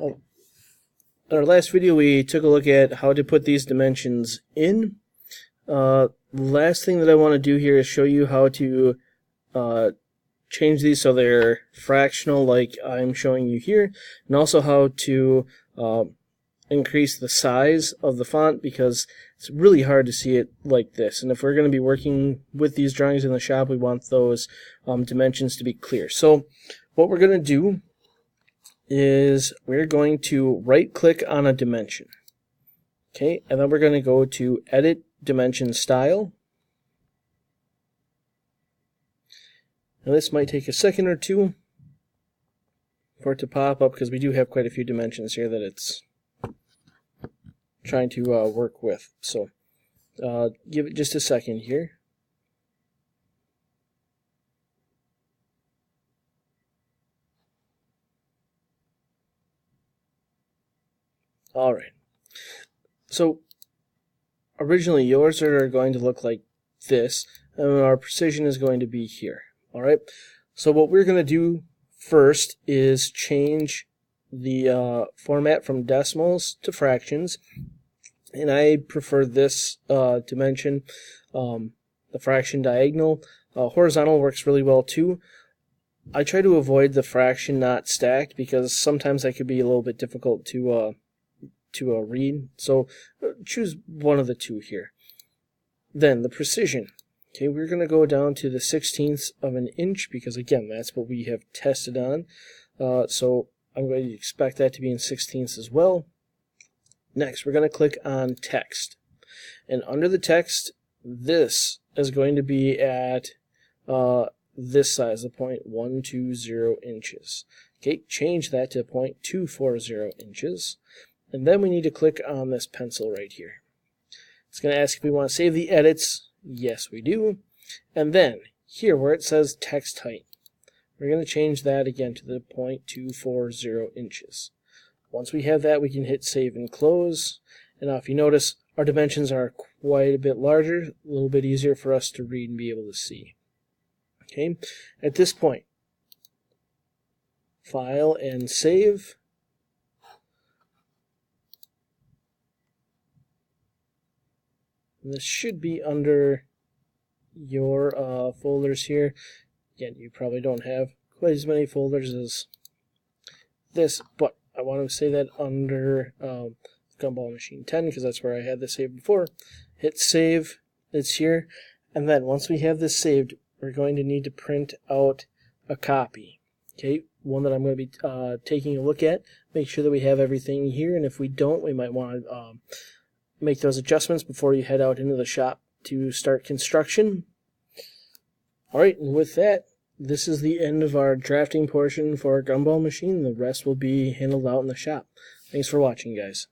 In our last video, we took a look at how to put these dimensions in. Last thing that I want to do here is show you how to change these so they're fractional like I'm showing you here, and also how to increase the size of the font, because it's really hard to see it like this, and if we're going to be working with these drawings in the shop, we want those dimensions to be clear. So what we're going to do is we're going to right click on a dimension, okay, and then we're going to go to Edit Dimension Style. Now this might take a second or two for it to pop up, because we do have quite a few dimensions here that it's trying to work with. So give it just a second here. Alright, so originally yours are going to look like this, and our precision is going to be here. Alright, so what we're going to do first is change the format from decimals to fractions, and I prefer this dimension, the fraction diagonal. Horizontal works really well too. I try to avoid the fraction not stacked, because sometimes that could be a little bit difficult to read, so choose one of the two here. Then the precision. Okay, we're going to go down to the 1/16 of an inch, because again, that's what we have tested on. So I'm going to expect that to be in 1/16 as well. Next, we're going to click on text. And under the text, this is going to be at this size, the 0.120 inches. Okay, change that to 0.240 inches. And then we need to click on this pencil right here. It's going to ask if we want to save the edits. Yes, we do. And then here where it says text height, we're going to change that again to the 0.240 inches. Once we have that, we can hit save and close. And now if you notice, our dimensions are quite a bit larger, a little bit easier for us to read and be able to see. Okay, at this point, file and save. This should be under your folders here. Again, you probably don't have quite as many folders as this, but I want to say that under Gumball Machine 10, because that's where I had this saved before. Hit save, it's here, and then once we have this saved, we're going to need to print out a copy. Okay, one that I'm going to be taking a look at. Make sure that we have everything here, and if we don't, we might want to make those adjustments before you head out into the shop to start construction. Alright, and with that, this is the end of our drafting portion for our Gumball machine. The rest will be handled out in the shop. Thanks for watching, guys.